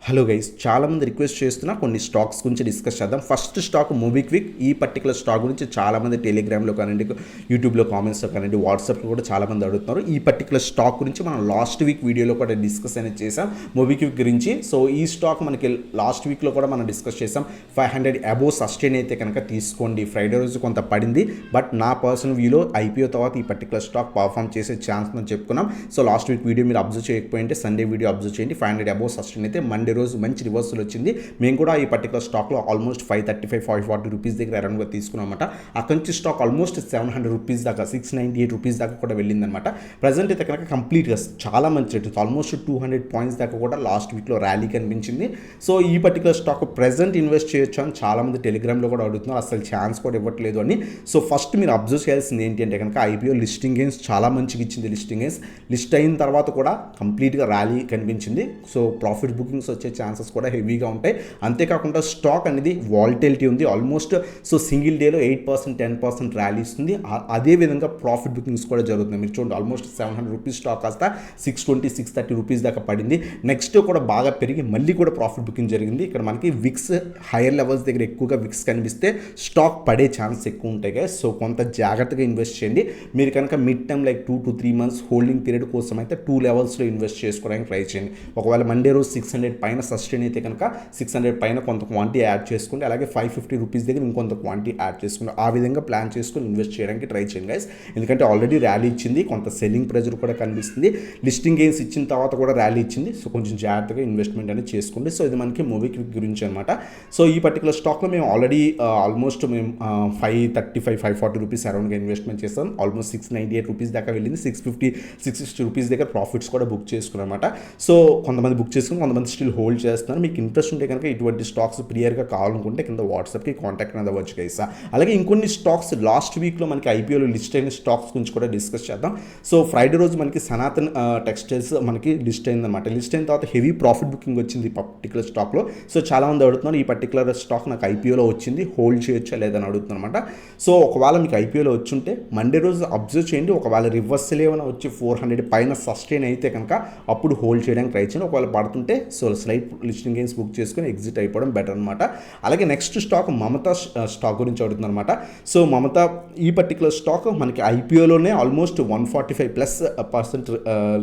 Hello guys, చాలామంది request చేస్తున్నా కొన్ని స్టాక్స్ గురించి డిస్కస్ చేద్దాం. First stock MobiKwik. ఈ పర్టికులర్ స్టాక్ గురించి చాలామంది టెలిగ్రామ్లో కానివ్వండి, యూట్యూబ్లో కామెంట్స్లో కానివ్వండి, వాట్సాప్లో కూడా చాలామంది అడుగుతున్నారు. ఈ పర్టికులర్ స్టాక్ గురించి మనం లాస్ట్ వీక్ వీడియోలో కూడా డిస్కస్ అనేది చేసాం మోబిక్విక్ గురించి. సో ఈ స్టాక్ మనకి లాస్ట్ వీక్లో కూడా మనం డిస్కస్ చేసాం. 500 అబోవ్ సస్టైన్ అయితే కనుక తీసుకోండి. ఫ్రైడే రోజు కొంత పడింది, బట్ నా పర్సనల్ వ్యూలో ఐపీఓ తర్వాత ఈ పర్టికులర్ స్టాక్ పర్ఫామ్ చేసే ఛాన్స్ మనం చెప్పుకున్నాం. సో లాస్ట్ వీక్ వీడియో మీరు అబ్జర్వ్ చేయకపోయింటే సండే వీడియో అబ్జర్వ్ చేయండి. 500 అబోవ్ సస్టైన్ అయితే మండే రోజు మంచి రివర్సల్ వచ్చింది. మేము కూడా ఈ పర్టికులర్ స్టాక్లో ఆల్మోస్ట్ 535-540 రూపీస్ దగ్గర అరౌండ్గా తీసుకున్నామన్నమాట. అక్కడి నుంచి స్టాక్ ఆల్మోస్ట్ 700 రూపీస్ దాకా, 698 రూపీస్ దాకా కూడా వెళ్ళిందనమాట. ప్రజెంట్ అయితే కనుక కంప్లీట్గా చాలా మంచి రేట్, ఆల్మోస్ట్ 200 పాయింట్స్ దాకా కూడా లాస్ట్ వీక్లో ర్యాలీ కనిపించింది. సో ఈ పర్టికులర్ స్టాక్ ప్రజెంట్ ఇన్వెస్ట్ చేయొచ్చు అని చాలామంది టెలిగ్రామ్లో కూడా అడుగుతున్నారు. అసలు ఛాన్స్ కూడా ఇవ్వట్లేదు అని. సో ఫస్ట్ మీరు అబ్జర్వ్ చేయాల్సింది ఏంటి అంటే కనుక ఐపీఓ లిస్టింగ్ గెయిన్స్ చాలా మంచిగా ఇచ్చింది. లిస్ట్ అయిన తర్వాత కూడా కంప్లీట్గా ర్యాలీ కనిపించింది. సో ప్రాఫిట్ బుకింగ్స్ వచ్చే ఛాన్సెస్ కూడా హెవీగా ఉంటాయి. అంతేకాకుండా స్టాక్ అనేది వాల్టిలిటీ ఉంది. ఆల్మోస్ట్ సో సింగిల్ డేలో 8%, 10% ర్యాలీ ఇస్తుంది. అదేవిధంగా ప్రాఫిట్ బుకింగ్స్ కూడా జరుగుతుంది. మీరు చూడండి, ఆల్మోస్ట్ 700 రూపీస్ స్టాక్ కాస్త 620, 630 రూపీస్ దాకా పడింది. నెక్స్ట్ కూడా బాగా పెరిగి మళ్ళీ కూడా ప్రాఫిట్ బుకింగ్ జరిగింది. ఇక్కడ మనకి విక్స్ హైయర్ లెవెల్స్ దగ్గర ఎక్కువగా విక్స్ కనిపిస్తే స్టాక్ పడే ఛాన్స్ ఎక్కువ ఉంటాయి కదా. సో కొంత జాగ్రత్తగా ఇన్వెస్ట్ చేయండి. మీరు కనుక mid time like 2 to 3 months holding period కోసం అయితే 2 లెవెల్స్లో ఇన్వెస్ట్ చేసుకోవడానికి ట్రై చేయండి. ఒకవేళ మండే రోజు 600 పైన సస్టైన్ అయితే కనుక 600 పైన కొంత క్వాంటిటీ యాడ్ చేసుకోండి. అలాగే 550 రూపీస్ దగ్గర ఇంకొంత క్వాంటిటీ యాడ్ చేసుకోండి. ఆ విధంగా ప్లాన్ చేసుకొని ఇన్వెస్ట్ చేయడానికి ట్రై చేయండి గైస్. ఎందుకంటే ఆల్రెడీ ర్యాలీ ఇచ్చింది, కొంత సెల్లింగ్ ప్రెజర్ కూడా కనిపిస్తుంది. లిస్టింగ్ గెయిన్స్ ఇచ్చిన తర్వాత కూడా ర్యాలీ ఇచ్చింది. సో కొంచెం జాగ్రత్తగా ఇన్వెస్ట్మెంట్ అనేది చేసుకోండి. సో ఇది మనకి మోబిక్విక్ గురించి అనమాట. సో ఈ పర్టికులర్ స్టాక్లో మేము ఆల్రెడీ ఆల్మోస్ట్ మేము 535-540 రూపీస్ అరౌండ్గా ఇన్వెస్ట్మెంట్ చేస్తాం. ఆల్మోస్ట్ 698 రూపీస్ దాకా వెళ్ళింది. 650-660 రూపీస్ దగ్గర ప్రాఫిట్స్ కూడా బుక్ చేసుకున్నాం అనమాట. సో కొంతమంది బుక్ చేసుకుని, కొంతమంది స్టిల్ హోల్డ్ చేస్తున్నారు. మీకు ఇంట్రెస్ట్ ఉంటే కనుక ఇటువంటి స్టాక్స్ ప్రియర్గా కావాలనుకుంటే కింద వాట్సాప్కి కాంటాక్ట్ అనేది అవ్వచ్చు గైస్. అలాగే ఇంకొన్ని స్టాక్స్ లాస్ట్ వీక్లో మనకి ఐపీఓలో లిస్ట్ అయిన స్టాక్స్ గురించి కూడా డిస్కస్ చేద్దాం. సో ఫ్రైడే రోజు మనకి సనాతన్ టెక్స్టైల్స్ మనకి లిస్ట్ అయిందన్నమాట. లిస్ట్ అయిన తర్వాత హెవీ ప్రాఫిట్ బుకింగ్ వచ్చింది ఈ పర్టికులర్ స్టాక్లో. సో చాలామంది అడుగుతున్నారు, ఈ పర్టికులర్ స్టాక్ నాకు ఐపీఓలో వచ్చింది, హోల్డ్ చేయొచ్చా లేదని అడుగుతున్నారు అనమాట. సో ఒకవేళ మీకు ఐపీఓలో వచ్చుంటే మండే రోజు అబ్జర్వ్ చేయండి. ఒకవేళ రివర్సల్ ఏమైనా వచ్చి 400 పైన సస్టైన్ అయితే కనుక అప్పుడు హోల్డ్ చేయడానికి ట్రై చేయండి. ఒకవేళ పడుతుంటే so slight listing gains book చేసుకుని ఎగ్జిట్ అయిపోవడం బెటర్ అనమాట. అలాగే నెక్స్ట్ స్టాక్ మమతా స్టాక్ గురించి అడుగుతుంది అనమాట. సో మమతా ఈ పర్టికులర్ స్టాక్ మనకి ఐపీఓలోనే ఆల్మోస్ట్ 145+%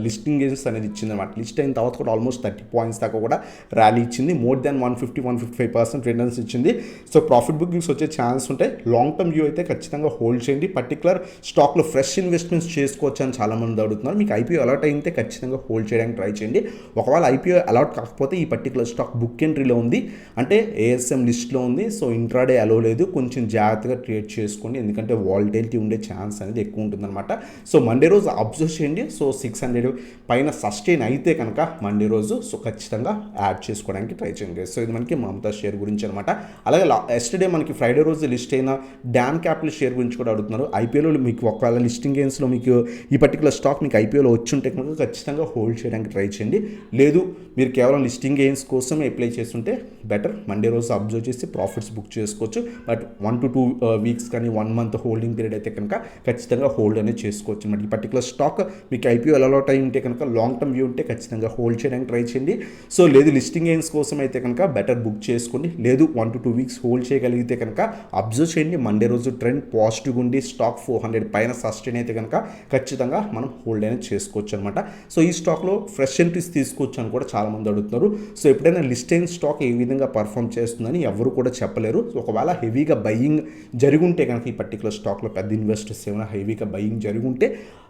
లిస్టింగ్ గెయిన్స్ అనేది ఇచ్చింది అనమాట. లిస్ట్ అయిన తర్వాత కూడా ఆల్మోస్ట్ 30 పాయింట్స్ దాకా కూడా ర్యాలీ ఇచ్చింది. మోర్ దాన్ 150-155% రిటర్న్స్ ఇచ్చింది. సో ప్రాఫిట్ బుకింగ్స్ వచ్చే ఛాన్స్ ఉంటాయి. లాంగ్ టర్మ్ వ్యూ అయితే ఖచ్చితంగా హోల్డ్ చేయండి. పర్టికులర్ స్టాక్లో ఫ్రెష్ ఇన్వెస్ట్మెంట్స్ చేసుకోవచ్చు అని చాలామంది అడుగుతున్నారు. మీకు ఐపీఓ అలాట్ అయితే ఖచ్చితంగా హోల్డ్ చేయడానికి ట్రై చేయండి. ఒకవేళ ఐపీఓ అలాట్ కాకపోతే ఈ పర్టికులర్ స్టాక్ బుక్ ఎంట్రీలో ఉంది, అంటే ఏఎస్ఎం లిస్ట్లో ఉంది. సో ఇంట్రాడే అలో లేదు. కొంచెం జాగ్రత్తగా ట్రేడ్ చేసుకోండి, ఎందుకంటే వాల్టిలిటీ ఉండే ఛాన్స్ అనేది ఎక్కువ ఉంటుందన్నమాట. సో మండే రోజు అబ్జర్వ్ చేయండి. సో 600 పైన సస్టైన్ అయితే కనుక మండే రోజు సో ఖచ్చితంగా యాడ్ చేసుకోవడానికి ట్రై చేయండి. సో ఇది మనకి మమతా షేర్ గురించి అనమాట. అలాగే ఎస్టర్డే మనకి ఫ్రైడే రోజు లిస్ట్ అయిన డామ్ క్యాపిటల్ షేర్ గురించి కూడా అడుగుతున్నారు. ఐపీఓలో మీకు ఒకవేళ లిస్టింగ్ గెయిన్స్లో మీకు ఈ పర్టికులర్ స్టాక్ మీకు ఐపీఓలో వచ్చుంటే కనుక ఖచ్చితంగా హోల్డ్ చేయడానికి ట్రై చేయండి. లేదు మీరు కేవలం లిస్టింగ్ గెయిన్స్ కోసం అప్లై చేస్తుంటే బెటర్ మండే రోజు అబ్జర్వ్ చేసి ప్రాఫిట్స్ బుక్ చేసుకోవచ్చు. బట్ 1 to 2 వీక్స్ కానీ 1 month హోల్డింగ్ పీరియడ్ అయితే కనుక ఖచ్చితంగా హోల్డ్ అనేది చేసుకోవచ్చు అనమాట. ఈ పర్టికులర్ స్టాక్ మీకు ఐపీఓ అలాట్ అయి ఉంటే కనుక లాంగ్ టర్మ్ వ్యూ ఉంటే ఖచ్చితంగా హోల్డ్ చేయడానికి ట్రై చేయండి. సో లేదు లిస్టింగ్ గెయిన్స్ కోసం అయితే కనుక బెటర్ బుక్ చేసుకోండి. లేదు 1 to 2 వీక్స్ హోల్డ్ చేయగలిగితే కనుక అబ్జర్వ్ చేయండి. మండే రోజు ట్రెండ్ పాజిటివ్గా ఉండి స్టాక్ 400 పైన సస్టైన్ అయితే కనుక ఖచ్చితంగా మనం హోల్డ్ అనేది చేసుకోవచ్చు అనమాట. సో ఈ స్టాక్లో ఫ్రెష్ ఎంట్రీస్ తీసుకోవచ్చు అని కూడా చాలామంది అడుగుతున్నారు. సో ఎప్పుడైనా లిస్ట్ అయిన స్టాక్ ఏ విధంగా పర్ఫామ్ చేస్తుందని ఎవరు కూడా చెప్పలేరు. ఒకవేళ హెవీగా బయింగ్ జరుగుంటే కనుక ఈ పర్టికులర్ స్టాక్లో పెద్ద ఇన్వెస్టర్స్ ఏమైనా హెవీగా బయింగ్ జరుగుంటే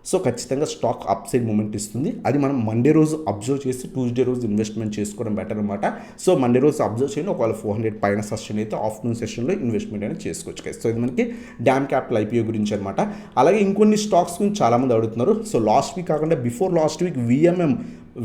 సో ఖచ్చితంగా స్టాక్ అప్ సైడ్ మూమెంట్ ఇస్తుంది. అది మనం మండే రోజు అబ్జర్వ్ చేసి ట్యూస్డే రోజు ఇన్వెస్ట్మెంట్ చేసుకోవడం బెటర్ అనమాట. సో మండే రోజు అబ్జర్వ్ చేయండి. ఒకవేళ 400 పైన సస్టైన్ అయితే ఆఫ్టర్నూన్ సెషన్లో ఇన్వెస్ట్మెంట్ అనేది చేసుకోవచ్చు. సో ఇది మనకి డామ్ క్యాపిటల్ ఐపీఓ గురించి అనమాట. అలాగే ఇంకొన్ని స్టాక్స్ గురించి చాలామంది అడుగుతున్నారు. సో లాస్ట్ వీక్ కాకుండా before last week VMM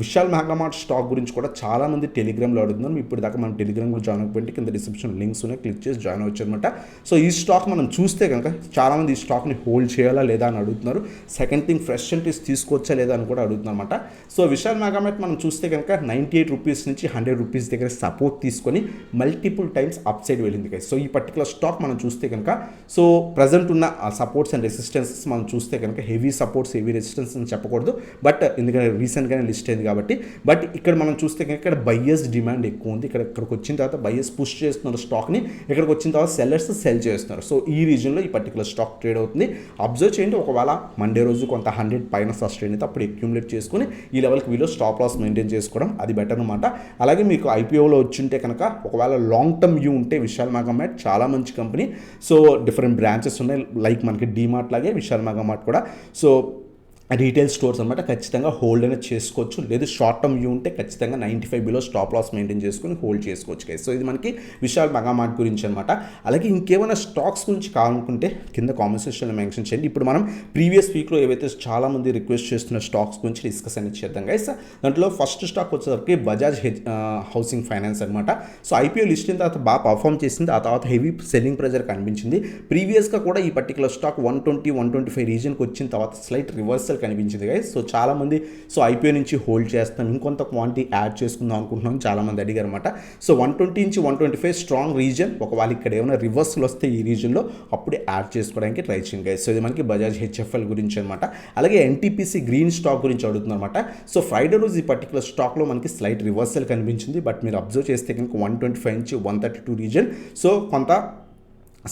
Vishal Megamart stock గురించి కూడా చాలామంది టెలిగ్రామ్లో అడుగుతున్నారు. ఇప్పుడు దాకా మనం టెలిగ్రామ్లో జాయిన్ అయిపోయింటే కింద డిస్క్రిప్షన్ లింక్స్ ఉన్నాయి, క్లిక్ చేసి జాయిన్ అవ్వచ్చు అనమాట. సో ఈ స్టాక్ మనం చూస్తే కనుక చాలామంది ఈ స్టాక్ని హోల్డ్ చేయాలా లేదా అని అడుగుతున్నారు. సెకండ్ థింగ్ ఫ్రెష్ ఎంట్రీస్ తీసుకోవచ్చా లేదా అని కూడా అడుగుతున్నారు అనమాట. సో విశాల్ మెగామార్ట్ మనం చూస్తే కనుక 98 రూపీస్ నుంచి 100 రూపీస్ దగ్గర సపోర్ట్ తీసుకొని మల్టిపుల్ టైమ్స్ అప్ సైడ్ వెళ్ళింది గైస్. సో ఈ పర్టికులర్ స్టాక్ మనం చూస్తే కనుక సో ప్రజెంట్ ఉన్న సపోర్ట్స్ అండ్ రెసిస్టెన్సెస్ మనం చూస్తే కనుక హెవీ సపోర్ట్స్ హెవీ రెసిస్టెన్స్ అని చెప్పకూడదు, బట్ ఎందుకంటే రీసెంట్గానే లిస్ట్ అయింది అయింది కాబట్టి. బట్ ఇక్కడ మనం చూస్తే ఇక్కడ బయ్యర్స్ డిమాండ్ ఎక్కువ ఉంది. ఇక్కడికి వచ్చిన తర్వాత బయ్యర్స్ పుష్ చేస్తున్నారు స్టాక్ని, ఇక్కడికి వచ్చిన తర్వాత సెల్లర్స్ సెల్ చేస్తున్నారు. సో ఈ రీజన్లో ఈ పర్టికులర్ స్టాక్ ట్రేడ్ అవుతుంది. అబ్జర్వ్ చేయండి, ఒకవేళ మండే రోజు కొంత 100 పైన సస్టైన్ అయితే అప్పుడు అక్యూములేట్ చేసుకుని ఈ లెవెల్కి వీలో స్టాప్ లాస్ మెయింటైన్ చేసుకోవడం అది బెటర్ అనమాట. అలాగే మీకు ఐపీఓలో వచ్చింటే కనుక ఒకవేళ లాంగ్ టర్మ్ వ్యూ ఉంటే విశాల్ మెగామార్ట్ చాలా మంచి కంపెనీ. సో డిఫరెంట్ బ్రాంచెస్ ఉన్నాయి, లైక్ మనకి డీమార్ట్ లాగే విశాల్ మెగామార్ట్ కూడా. సో రీటైల్ స్టోర్స్ అనమాట, ఖచ్చితంగా హోల్డ్ అనేది చేసుకోవచ్చు. లేదు షార్ట్ టర్మ్ వ్యూ ఉంటే ఖచ్చితంగా 95 బిలో స్టాప్ లాస్ మెయింటైన్ చేసుకుని హోల్డ్ చేసుకోవచ్చు గైస్. సో ఇది మనకి విశాల్ మెగామార్ట్ గురించి అనమాట. అలాగే ఇంకేమైనా స్టాక్స్ గురించి కావాలనుకుంటే కింద కామెంట్ సెక్షన్లో మెన్షన్ చేయండి. ఇప్పుడు మనం ప్రీవియస్ వీక్లో ఏవైతే చాలామంది రిక్వెస్ట్ చేస్తున్న స్టాక్స్ గురించి డిస్కస్ అనేది చేద్దాం గైస్. దాంట్లో ఫస్ట్ స్టాక్ వచ్చేసరికి బజాజ్ హౌసింగ్ ఫైనాన్స్ అనమాట. సో ఐపీఓ లిస్ట్ అయిన తర్వాత బాగా పర్ఫామ్ చేసింది, ఆ తర్వాత హెవీ సెల్లింగ్ ప్రెజర్ కనిపించింది. ప్రీవియస్గా కూడా ఈ పర్టికులర్ స్టాక్ 120-125 రీజన్కి వచ్చిన తర్వాత స్లైట్ రివర్సల్ కనిపించింది గైస్. సో చాలామంది ఐపీఓ నుంచి హోల్డ్ చేస్తాం, ఇంకొంత క్వాంటిటీ యాడ్ చేసుకుందాం అనుకుంటున్నాం చాలామంది అడిగారు అనమాట. సో 120 నుంచి 125 స్ట్రాంగ్ రీజన్, ఒకవేళ ఇక్కడ ఏమైనా రివర్సల్ వస్తే ఈ రీజన్లో అప్పుడే యాడ్ చేసుకోవడానికి ట్రై చేయండి గైస్. సో ఇది మనకి బజాజ్ హెచ్ఎఫ్ఎల్ గురించి అనమాట. అలాగే ఎన్టీపీసీ గ్రీన్ స్టాక్ గురించి అడుగుతుంది అనమాట. సో ఫ్రైడే రోజు ఈ పర్టికులర్ స్టాక్లో మనకి స్లైట్ రివర్సల్ కనిపించింది. బట్ మీరు అబ్జర్వ్ చేస్తే కనుక 125 నుంచి 132 రీజన్, సో కొంత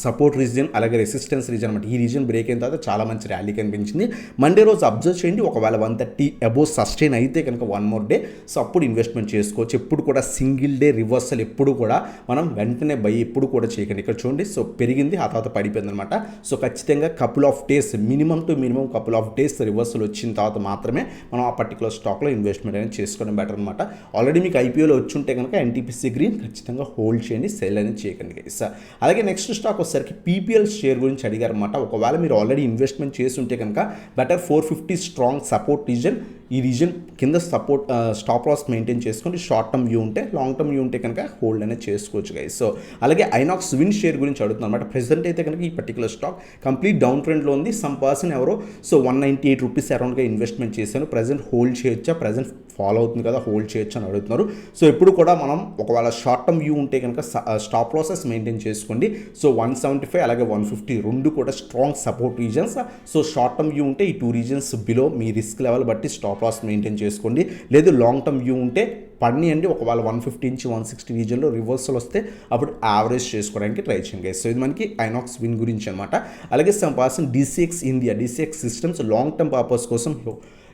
సపోర్ట్ రీజన్ అలాగే రెసిస్టెన్స్ రీజన్ అనమాట. ఈ రీజన్ బ్రేక్ అయిన తర్వాత చాలా మంచి ర్యాలీ కనిపించింది. మండే రోజు అబ్జర్వ్ చేయండి, ఒకవేళ 130 అబోవ్ సస్టైన్ అయితే కనుక 1 మోర్ డే, సో అప్పుడు ఇన్వెస్ట్మెంట్ చేసుకోవచ్చు. ఎప్పుడు కూడా సింగిల్ డే రివర్సల్ ఎప్పుడు కూడా మనం వెంటనే బై ఎప్పుడు కూడా చేయకండి. ఇక్కడ చూడండి, సో పెరిగింది, ఆ తర్వాత పడిపోయింది అనమాట. సో ఖచ్చితంగా couple of days, minimum to minimum couple of days reversal వచ్చిన తర్వాత మాత్రమే మనం ఆ పర్టికులర్ స్టాక్లో ఇన్వెస్ట్మెంట్ అనేది చేసుకోవడం బెటర్ అనమాట. ఆల్రెడీ మీకు ఐపీఓలో వచ్చి ఉంటే కనుక ఎన్టీపీసీ గ్రీన్ ఖచ్చితంగా హోల్డ్ చేయండి, సెల్ అనేది చేయకండి గైస్. అలాగే నెక్స్ట్ స్టాక్ వచ్చేసరికి పీపీఎల్ షేర్ గురించి అడిగారు అనమాట. ఒకవేళ మీరు ఆల్రెడీ ఇన్వెస్ట్మెంట్ చేసి ఉంటే కనుక బెటర్ 450 స్ట్రాంగ్ సపోర్ట్ రీజన్, ఈ రీజన్ కింద సపోర్ట్ స్టాప్ లాస్ మెయింటైన్ చేసుకొని షార్ట్ టర్మ్ వ్యూ ఉంటే, లాంగ్ టర్మ్ వ్యూ ఉంటే కనుక హోల్డ్ అనేది చేసుకోవచ్చు గైస్. సో అలాగే ఐనాక్స్ విన్ షేర్ గురించి అడుగుతున్నాను అనమాట. ప్రెసెంట్ అయితే కనుక ఈ పర్టికులర్ స్టాక్ కంప్లీట్ డౌన్ ట్రెండ్లో ఉంది. సమ్ పర్సన్ ఎవరో 198 రూపీస్ అరౌండ్గా ఇన్వెస్ట్మెంట్ చేశాను, ప్రజెంట్ హోల్డ్ చేయొచ్చా, ప్రజెంట్ ఫాలో అవుతుంది కదా, హోల్డ్ చేయొచ్చు అని అడుగుతున్నారు. సో ఎప్పుడు కూడా మనం ఒకవేళ షార్ట్ టర్మ్ వ్యూ ఉంటే కనుక స్టాప్ లాసెస్ మెయింటైన్ చేసుకోండి. సో 175 అలాగే 150 రెండు కూడా strong support reasons. So short term view ఉంటే ఈ 2 రీజన్స్ బిలో మీ రిస్క్ లెవెల్ బట్టి స్టాప్ లాస్ మెయింటైన్ చేసుకోండి. లేదు లాంగ్ టర్మ్ వ్యూ ఉంటే పడినాయండి, ఒకవేళ 150 నుంచి 160 రీజన్లో రివర్సల్ వస్తే అప్పుడు యావరేజ్ చేసుకోవడానికి ట్రై చేయండి గైస్. సో ఇది మనకి ఐనాక్స్ విన్ గురించి అనమాట. అలాగే some person DCX India, DCX systems long term purpose కోసం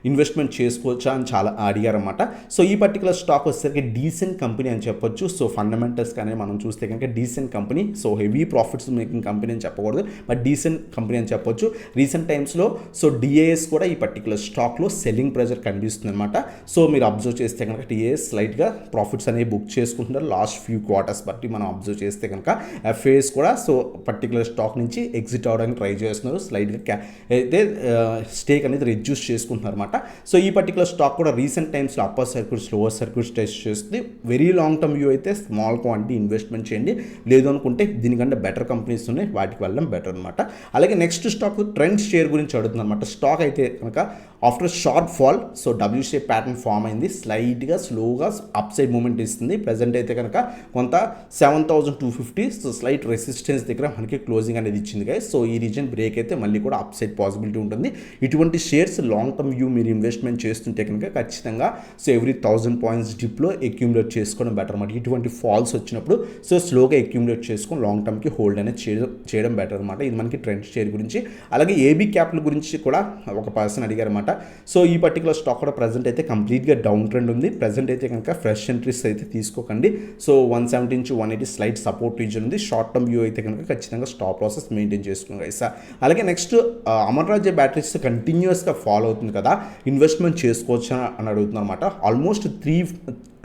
ఇన్వెస్ట్మెంట్ చేసుకోవచ్చా అని చాలా అడిగారన్నమాట. సో ఈ పర్టికులర్ స్టాక్ వచ్చేసరికి డీసెంట్ కంపెనీ అని చెప్పొచ్చు. సో ఫండమెంటల్స్ కానీ మనం చూస్తే కనుక decent company, so heavy profits making company అని చెప్పకూడదు, బట్ డీసెంట్ కంపెనీ అని చెప్పొచ్చు. రీసెంట్ టైమ్స్లో సో డిఏఎస్ కూడా ఈ పర్టికులర్ స్టాక్లో సెల్లింగ్ ప్రెజర్ కనిపిస్తుంది అనమాట. సో మీరు అబ్జర్వ్ చేస్తే కనుక డిఏఎస్ స్లైట్గా ప్రాఫిట్స్ అనేవి బుక్ చేసుకుంటున్నారు లాస్ట్ ఫ్యూ క్వార్టర్స్ బట్టి మనం అబ్జర్వ్ చేస్తే కనుక. ఎఫ్ఏఎస్ కూడా సో పర్టికులర్ స్టాక్ నుంచి ఎగ్జిట్ అవ్వడానికి ట్రై చేస్తున్నారు, స్లైట్గా అయితే స్టేక్ అనేది రెడ్యూస్ చేసుకుంటున్నారు అనమాట. సో ఈ పర్టికులర్ స్టాక్ కూడా రీసెంట్ టైమ్స్లో upper circuits lower circuits test చేస్తుంది. వెరీ లాంగ్ టర్మ్ వ్యూ అయితే స్మాల్ క్వాంటిటీ ఇన్వెస్ట్మెంట్ చేయండి, లేదు అనుకుంటే దీనికంటే బెటర్ కంపెనీస్ ఉన్నాయి, వాటికి వెళ్ళడం బెటర్ అనమాట. అలాగే నెక్స్ట్ స్టాక్ ట్రెండ్ షేర్ గురించి అడుగుతుంది అనమాట. స్టాక్ అయితే కనుక after short fall so W shape pattern form అయింది, స్లైట్గా స్లోగా అప్ సైడ్ మూమెంట్ ఇస్తుంది. ప్రజెంట్ అయితే కనుక కొంత 7250 సో స్లైట్ రెసిస్టెన్స్ దగ్గర మనకి క్లోజింగ్ అనేది ఇచ్చింది గైస్. సో ఈ రీజన్ బ్రేక్ అయితే మళ్ళీ కూడా అప్ సైడ్ పాసిబిలిటీ ఉంటుంది. ఇటువంటి షేర్స్ లాంగ్ టర్మ్ వ్యూ మీరు ఇన్వెస్ట్మెంట్ చేస్తుంటే కనుక ఖచ్చితంగా సో ఎవ్రీ 1000 పాయింట్స్ డిప్లో అక్యూములేట్ చేసుకోవడం బెటర్ అనమాట. ఇటువంటి ఫాల్స్ వచ్చినప్పుడు సో స్లోగా అక్యూములేట్ చేసుకొని లాంగ్ టర్మ్కి హోల్డ్ అనేది చేయడం బెటర్ అనమాట. ఇది మనకి ట్రెండ్ షేర్ గురించి. అలాగే ఏబీ క్యాపిటల్ గురించి కూడా ఒక పర్సన్ అడిగారు అనమాట. సో ఈ పర్టికులర్ స్టాక్ కూడా ప్రజెంట్ అయితే కంప్లీట్గా డౌన్ ట్రెండ్ ఉంది. ప్రజెంట్ అయితే కనుక ఫ్రెష్ ఎంట్రీస్ అయితే తీసుకోకండి. సో 170 నుంచి 180 స్లైట్ సపోర్ట్ రీజన్ ఉంది. షార్ట్ టర్మ్ వ్యూ అయితే కనుక ఖచ్చితంగా స్టాప్ లాసెస్ మెయింటైన్ చేసుకున్నాం గైస్. అలాగే నెక్స్ట్ అమర్ రాజా బ్యాటరీస్ కంటిన్యూస్గా ఫాలో అవుతుంది కదా, ఇన్వెస్ట్మెంట్ చేసుకోవచ్చా అని అడుగుతున్నారు అనమాట. ఆల్మోస్ట్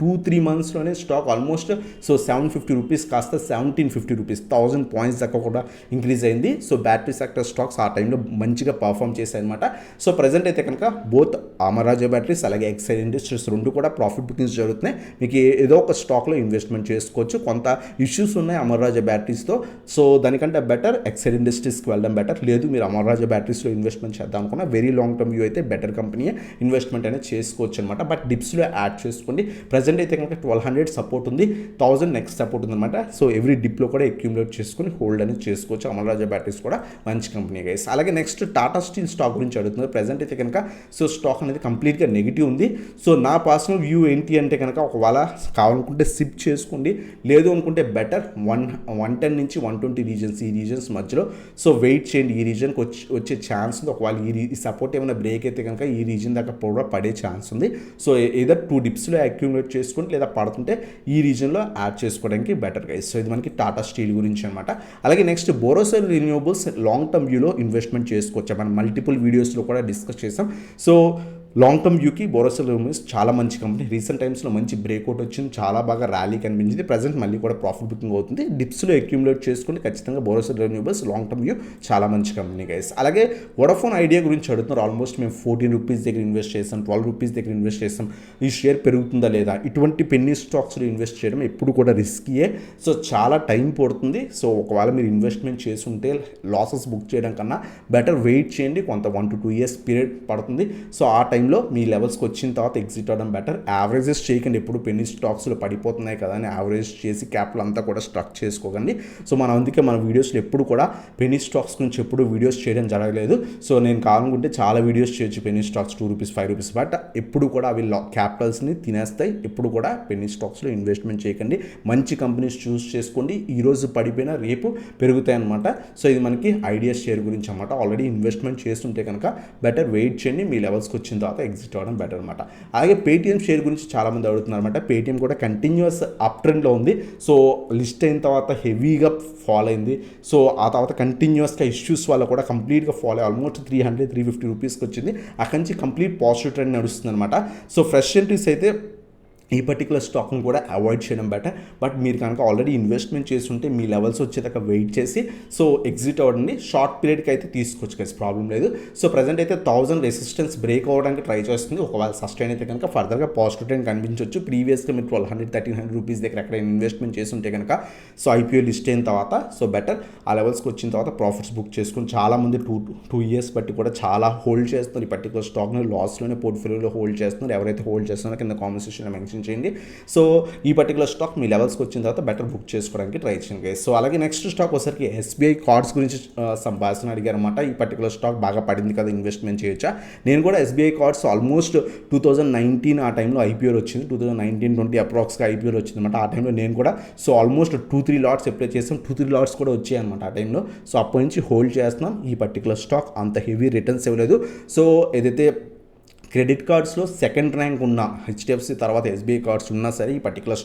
2-3 మంత్స్లోనే స్టాక్ ఆల్మోస్ట్ సో 750 రూపీస్ కాస్త 1750 రూపీస్, 1000 పాయింట్స్ దాకా కూడా ఇంక్రీజ్ అయింది. సో బ్యాటరీ సెక్టర్ స్టాక్స్ ఆ టైంలో మంచిగా పర్ఫామ్ చేశాయి అనమాట. సో ప్రజెంట్ అయితే కనుక బోత్ అమరాజా బ్యాటరీస్ అలాగే ఎక్సైడ్ ఇండస్ట్రీస్ రెండు కూడా ప్రాఫిట్ బుకింగ్స్ జరుగుతున్నాయి. మీకు ఏదో ఒక స్టాక్లో ఇన్వెస్ట్మెంట్ చేసుకోవచ్చు. కొంత ఇష్యూస్ ఉన్నాయి అమరాజా బ్యాటరీస్తో, సో దానికంటే బెటర్ ఎక్సైడ్ ఇండస్ట్రీస్కి వెళ్ళడం బెటర్. లేదు మీరు అమరాజా బ్యాటరీస్లో ఇన్వెస్ట్మెంట్ చేద్దాం అనుకున్నా వెరీ లాంగ్ టర్మ్ వ్యూ అయితే బెటర్ కంపెనీ ఇన్వెస్ట్మెంట్ అనేది చేసుకోవచ్చు అనమాట. బట్ డిప్స్లో యాడ్ చేసుకోండి. ప్రజెంట్ ప్రజెంట్ అయితే కనుక 1200 సపోర్ట్ ఉంది, 1000 నెక్స్ట్ సపోర్ట్ ఉందన్నమాట. సో ఎవ్రీ డిప్లో కూడా అక్యూములేట్ చేసుకొని హోల్డ్ అనేది చేసుకోవచ్చు. అమర్ రాజా బ్యాటరీస్ కూడా మంచి కంపెనీ గైస్. అలాగే నెక్స్ట్ టాటా స్టీల్ స్టాక్ గురించి అడుగుతున్నారు. ప్రజెంట్ అయితే కనుక సో స్టాక్ అనేది కంప్లీట్గా నెగిటివ్ ఉంది. సో నా పర్సనల్ వ్యూ ఏంటి అంటే కనుక ఒకవేళ కావాలనుకుంటే సిప్ చేసుకోండి, లేదు అనుకుంటే బెటర్ 110 నుంచి 120 రీజన్స్, ఈ రీజన్స్ మధ్యలో సో వెయిట్ చేయండి. ఈ రీజన్కి వచ్చే ఛాన్స్ ఉంది. ఒకవేళ ఈ సపోర్ట్ ఏమైనా బ్రేక్ అయితే కనుక ఈ రీజన్ దాకా కూడా పడే ఛాన్స్ ఉంది. సో ఏదర్ 2 డిప్స్లో అక్యూములేట్ చేసుకోండి, లేదా పడుతుంటే ఈ రీజన్లో యాడ్ చేసుకోవడానికి బెటర్ గైస్. సో ఇది మనకి టాటా స్టీల్ గురించి అనమాట. అలాగే నెక్స్ట్ బోరోసిల్ రిన్యూవబుల్స్ లాంగ్ టర్మ్ వ్యూలో ఇన్వెస్ట్మెంట్ చేసుకోవచ్చు. మనం మల్టిపుల్ వీడియోస్లో కూడా డిస్కస్ చేసాం. సో లాంగ్ టర్మ్ వ్యూకి బోరోసిల్ రిన్యూవబుల్స్ చాలా మంచి కంపెనీ. రీసెంట్ టైమ్స్లో మంచి బ్రేక్అవుట్ వచ్చింది, చాలా బాగా ర్యాలీ కనిపించింది. ప్రజెంట్ మళ్ళీ కూడా ప్రాఫిట్ బుకింగ్ అవుతుంది. డిప్స్లో అక్యూములేట్ చేసుకుంటే ఖచ్చితంగా బోరోసిల్ రిన్యూవబుల్స్ లాంగ్ టర్మ్ వ్యూ చాలా మంచి కంపెనీ గైస్. అలాగే వోడాఫోన్ ఐడియా గురించి అడుగుతున్నారు. ఆల్మోస్ట్ మేము 14 రూపీస్ దగ్గర ఇన్వెస్ట్ చేసాం, 12 రూపీస్ దగ్గర ఇన్వెస్ట్ చేసాం. ఈ షేర్ పెరుగుతుందా లేదా? ఇటువంటి పెన్నీ స్టాక్స్లో ఇన్వెస్ట్ చేయడం ఎప్పుడు కూడా రిస్కీయే. సో చాలా టైం పడుతుంది. సో ఒకవేళ మీరు ఇన్వెస్ట్మెంట్ చేస్తుంటే లాసెస్ బుక్ చేయడం కన్నా బెటర్ వెయిట్ చేయండి. కొంత 1 to 2 years పీరియడ్ పడుతుంది. సో ఆ టైంలో మీ లెవెల్స్కి వచ్చిన తర్వాత ఎగ్జిట్ అవ్వడం బెటర్. యావరేజెస్ చేయకండి. ఎప్పుడు పెన్నీ స్టాక్స్లో పడిపోతున్నాయి కదా అని యావరేజ్ చేసి క్యాపిటల్ అంతా కూడా స్ట్రక్ చేసుకోకండి. సో మనం అందుకే మన వీడియోస్లో ఎప్పుడు కూడా పెన్నీ స్టాక్స్ గురించి ఎప్పుడు వీడియోస్ చేయడం జరగలేదు. సో నేను కావాలనుకుంటే చాలా వీడియోస్ చేయొచ్చు Penney stocks 2 rupees 5 rupees, but ఎప్పుడు కూడా అవి క్యాపిటల్స్ని తినేస్తాయి. ఎప్పుడు కూడా పెన్నీ స్టాక్స్లో ఇన్వెస్ట్మెంట్ చేయకండి. మంచి కంపెనీస్ చూస్ చేసుకోండి. ఈరోజు పడిపోయినా రేపు పెరుగుతాయి అనమాట. సో ఇది మనకి ఐడియా షేర్ గురించి అనమాట. ఆల్రెడీ ఇన్వెస్ట్మెంట్ చేస్తుంటే కనుక బెటర్ వెయిట్ చేయండి. మీ లెవెల్స్కి వచ్చిన తర్వాత ఎగ్జిట్ అవ్వడం బెటర్ అనమాట. అలాగే పేటీఎం షేర్ గురించి చాలామంది అడుగుతున్నారు అనమాట. పేటీఎం కూడా కంటిన్యూస్ అప్ ట్రెండ్లో ఉంది. సో లిస్ట్ అయిన తర్వాత హెవీగా ఫాల్ అయింది. సో ఆ తర్వాత కంటిన్యూస్గా ఇష్యూస్ వల్ల కూడా కంప్లీట్గా ఫాల్ అయ్యి ఆల్మోస్ట్ 300-350 రూపీస్కి వచ్చింది. అక్కడి నుంచి కంప్లీట్ పాజిటివ్ ట్రెండ్ నడుస్తుంది అనమాట. సో ఫ్రెష్ ఎంట్రీస్ అయితే ఈ పర్టికులర్ స్టాక్ని కూడా అవాయిడ్ చేయడం బెటర్. బట్ మీరు కనుక ఆల్రెడీ ఇన్వెస్ట్మెంట్ చేస్తుంటే మీ లెవెల్స్ వచ్చేదాకా వెయిట్ చేసి సో ఎగ్జిట్ అవ్వడండి. షార్ట్ పీరియడ్కి అయితే తీసుకోవచ్చు కదా, ప్రాబ్లం లేదు. సో ప్రజెంట్ అయితే 1000 రెసిస్టెన్స్ బ్రేక్ అవ్వడానికి ట్రై చేస్తుంది. ఒకవేళ సస్టైన్ అయితే కనుక ఫర్దర్గా పాజిటివ్ ట్రెండ్ కనిపించవచ్చు. ప్రీవియస్గా మీరు 1200-1300 రూపీస్ దగ్గర ఎక్కడ ఇన్వెస్ట్మెంట్ చేస్తుంటే కనుక సో ఐపీఓ లిస్ట్ అయిన తర్వాత సో బెటర్ ఆ లెవెల్స్కి వచ్చిన తర్వాత ప్రాఫిట్స్ బుక్ చేసుకుని చాలామంది 2 years బట్టి కూడా చాలా హోల్డ్ చేస్తున్నారు. ఈ పర్టికులర్ స్టాక్ని లాస్లోనే పోర్ట్ఫోలియోలో హోల్డ్ చేస్తున్నారు. ఎవరైతే హోల్డ్ చేస్తున్నారో కింద కామెంట్ సెక్షన్లో మెన్షన్ చేయండి. సో ఈ పర్టికులర్ స్టాక్ మీ లెవెల్స్కి వచ్చిన తర్వాత బెటర్ బుక్ చేసుకోవడానికి ట్రై చేయండి గైస్. సో అలాగే నెక్స్ట్ స్టాక్ వచ్చేసరికి ఎస్బీఐ కార్డ్స్ గురించి సంభాషణ అడిగారు అనమాట. ఈ పర్టికులర్ స్టాక్ బాగా పడింది కదా, ఇన్వెస్ట్మెంట్ చేయొచ్చా? నేను కూడా ఎస్బీఐ కార్డ్స్ ఆల్మోస్ట్ 2019 ఆ టైంలో ఐపీఓ వచ్చింది. 2019-20 అప్రాక్స్గా ఐపీఓ వచ్చింది అనమాట. ఆ టైంలో నేను కూడా సో ఆల్మోస్ట్ 2-3 లాట్స్ అప్లై చేసాం. 2-3 లాట్స్ కూడా వచ్చాయి అనమాట ఆ టైంలో. సో అప్పటి నుంచి హోల్డ్ చేస్తున్నాం. ఈ పర్టికులర్ స్టాక్ అంత హెవీ రిటర్న్స్ ఇవ్వలేదు. సో ఏదైతే క్రెడిట్ కార్డ్స్లో సెకండ్ ర్యాంక్ ఉన్న హెచ్డిఎఫ్సి తర్వాత ఎస్బీఐ కార్డ్స్ ఉన్నా సరే ఈ పర్టికులర్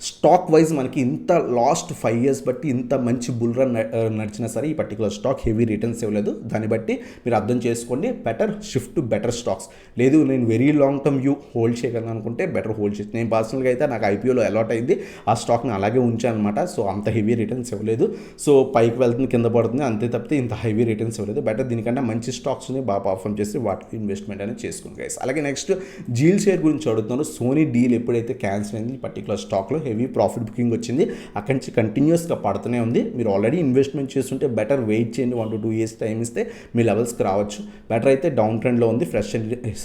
స్టాక్ వైజ్ మనకి ఇంత లాస్ట్ 5 years బట్టి ఇంత మంచి బుల్ రన్ నడిచినా సరే ఈ పర్టికులర్ స్టాక్ హెవీ రిటర్న్స్ ఇవ్వలేదు. దాన్ని బట్టి మీరు అర్థం చేసుకోండి. Better shift to better stocks. లేదు నేను very long term view hold చేయగలను అనుకుంటే బెటర్ హోల్డ్ చేయొచ్చు. నేను పర్సనల్గా అయితే నాకు ఐపీఓలో అలాట్ అయింది. ఆ స్టాక్ని అలాగే ఉంచాను అనమాట. సో అంత హెవీ రిటర్న్స్ ఇవ్వలేదు. సో పైకి వెళ్తుంది, కింద పడుతుంది, అంతే తప్పితే ఇంత హెవీ రిటర్న్స్ ఇవ్వలేదు. బెటర్ దీనికంటే మంచి స్టాక్స్ని బాగా పర్ఫామ్ చేసి వాటికి ఇన్వెస్ట్మెంట్ అనేది చేసుకోండి గైస్. అలాగే నెక్స్ట్ జీల్ షేర్ గురించి అడుగుతున్నారు. సోనీ డీల్ ఎప్పుడైతే క్యాన్సిల్ అయింది ఈ పర్టికులర్ స్టాక్లో హెవీ ప్రాఫిట్ బుకింగ్ వచ్చింది. అక్కడి నుంచి కంటిన్యూస్గా పడుతూనే ఉంది. మీరు ఆల్రెడీ ఇన్వెస్ట్మెంట్ చేస్తుంటే బెటర్ వెయిట్ చేయండి. 1 to 2 years టైం ఇస్తే మీ లెవెల్స్కి రావచ్చు. బెటర్ అయితే డౌన్ ట్రెండ్లో ఉంది. ఫ్రెష్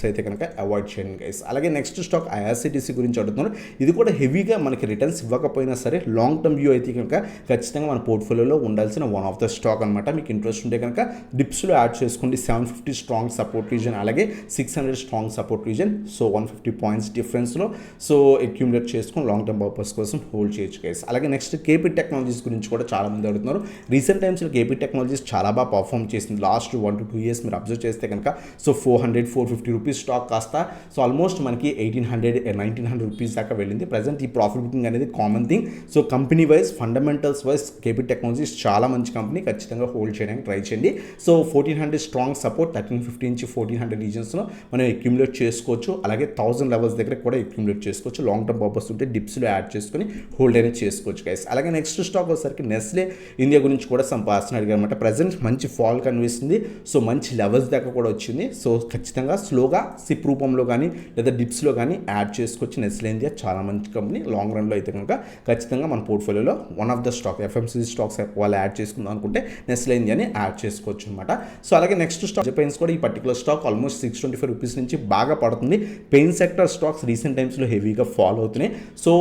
అయితే కనుక అవాయిడ్ చేయండి గైస్. అలాగే నెక్స్ట్ స్టాక్ ఐఆర్సిటీసీ గురించి అడుగుతున్నారు. ఇది కూడా హెవీగా మనకి రిటర్న్స్ ఇవ్వకపోయినా సరే లాంగ్ టర్మ్ వ్యూ అయితే కనుక ఖచ్చితంగా మన పోర్ట్ఫోలియోలో ఉండాల్సిన వన్ ఆఫ్ ద స్టాక్ అనమాట. మీకు ఇంట్రెస్ట్ ఉంటే కనుక డిప్స్లో యాడ్ చేసుకోండి. 750 స్ట్రాంగ్ సపోర్ట్ రీజన్, అలాగే 600 strong support region. So 150 points డిఫరెన్స్లో సో అక్యూములేట్ చేసుకొని లాంగ్ టర్మ్ పర్పస్ కోసం హోల్డ్ చేయొచ్చు గైస్. అలాగే నెక్స్ట్ కేపీ టెక్నాలజీస్ గురించి కూడా చాలా మంది అడుగుతున్నారు. రీసెంట్ టైమ్స్లో కేపీ టెక్నాలజీస్ చాలా బాగా పర్ఫామ్ చేసింది. లాస్ట్ 1 to 2 years మీరు అబ్జర్వ్ చేస్తే కనుక సో 400-450 రూపీస్ స్టాక్ కాస్త సో ఆల్మోస్ట్ మనకి 1800-1900 రూపీస్ దాకా వెళ్ళింది. ప్రజెంట్ ఈ ప్రాఫిట్ బుకింగ్ అనేది common thing. So company wise fundamentals wise KP technologies చాలా మంచి కంపెనీ, ఖచ్చితంగా హోల్డ్ చేయడానికి ట్రై చేయండి. సో 1400 స్ట్రాంగ్ సపోర్ట్, 1350 నుంచి 1400 రీజన్స్లో మనం అక్యూములేట్ చేసుకోవచ్చు. అలాగే 1000 లెవెల్స్ దగ్గర కూడా అక్యూములేట్ చేసుకోవచ్చు. లాంగ్ టర్మ్ పర్పస్ ఉంటే డిప్స్లో యాడ్ చేసుకొని హోల్డ్ అనేది చేసుకోవచ్చు గైస్. అలాగే నెక్స్ట్ స్టాక్ వచ్చేసరికి నెస్లే ఇండియా గురించి కూడా సంపాదన అడిగారు అనమాట. ప్రజెంట్ మంచి ఫాల్ కనిపిస్తుంది. సో మంచి లెవెల్స్ దాకా కూడా వచ్చింది. సో ఖచ్చితంగా స్లోగా సిప్ రూపంలో కానీ లేదా డిప్స్లో కానీ యాడ్ చేసుకోవచ్చు. నెస్లే ఇండియా చాలా మంచి కంపెనీ. లాంగ్ రన్లో అయితే కనుక ఖచ్చితంగా మన పోర్ట్ఫోలియోలో one of the stock FMCG stocks వాళ్ళు యాడ్ చేసుకుందాం అనుకుంటే నెస్లే ఇండియాని యాడ్ చేసుకోవచ్చు అనమాట. సో అలాగే నెక్స్ట్ స్టాక్ జపైన్స్ కూడా ఈ పర్టికులర్ స్టాక్ ఆల్మోస్ట్ 625 రూపీస్ నుంచి బాగా పడుతుంది. పెయిన్ సెక్టర్ స్టాక్స్ రీసెంట్ టైమ్స్లో హెవీగా ఫాలో అవుతున్నాయి. సో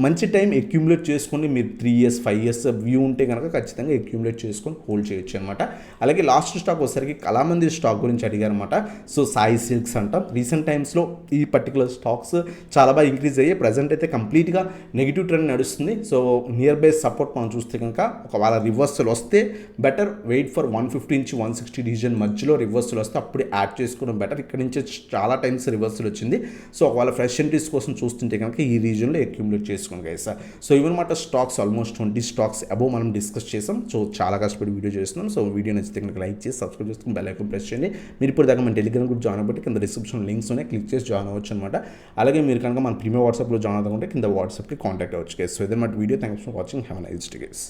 మంచి టైం అక్యూములేట్ చేసుకొని మీరు 3 years 5 years వ్యూ ఉంటే కనుక ఖచ్చితంగా అక్యూములేట్ చేసుకొని హోల్డ్ చేయొచ్చు అనమాట. అలాగే లాస్ట్ స్టాక్ వచ్చేసరికి కళామందిర్ స్టాక్ గురించి అడిగారు అనమాట. సో సాయి సిల్క్స్ అంటాం. రీసెంట్ టైమ్స్లో ఈ పర్టికులర్ స్టాక్స్ చాలా బాగా ఇంక్రీజ్ అయ్యాయి. ప్రజెంట్ అయితే కంప్లీట్గా నెగిటివ్ ట్రెండ్ నడుస్తుంది. సో నియర్ బై సపోర్ట్ మనం చూస్తే కనుక ఒకవేళ రివర్సల్ వస్తే బెటర్ వెయిట్ ఫర్ 150 నుంచి 160 డివిజన్ మధ్యలో రివర్సల్ వస్తే అప్పుడు యాడ్ చేసుకోవడం బెటర్. ఇక్కడ నుంచి చాలా టైమ్స్ రివర్సల్ వచ్చింది. సో ఒకవేళ ఫ్రెష్ ఎంట్రీస్ కోసం చూస్తుంటే కనుక ఈ రీజన్లో అక్యూములేట్ చేసుకోండి గైస్. సో ఇవన్నమాట స్టాక్స్ ఆల్మోస్ట్ 20 స్టాక్స్ అబోవ్ మనం డిస్కస్ చేసాం. సో చాలా కష్టపడి వీడియో చేస్తున్నాం. సో వీడియో నచ్చితే కనుక లైక్ చేసి సబ్స్క్రైబ్ చేసుకుని బెల్ ఐకాన్ ప్రెస్ చేయండి. మీరు ఇప్పుడు దాకా మన టెలిగ్రామ్ గ్రూప్ జాయిన్ అవ్వబట్టి కింద డిస్క్రిప్షన్ లింక్స్ ఉన్నాయి, క్లిక్ చేసి జాయిన్ అవ్వచ్చు అనమాట. అలాగే మీరు కనుక మన ప్రీమియం వాట్సాప్లో జాయిన్ అవ్వకుంటే కింద వాట్సాప్కి కాంటాక్ట్ అవ్వచ్చు గైస్. సో ఇదన్నమాట video. Thanks for watching. Have a nice day guys.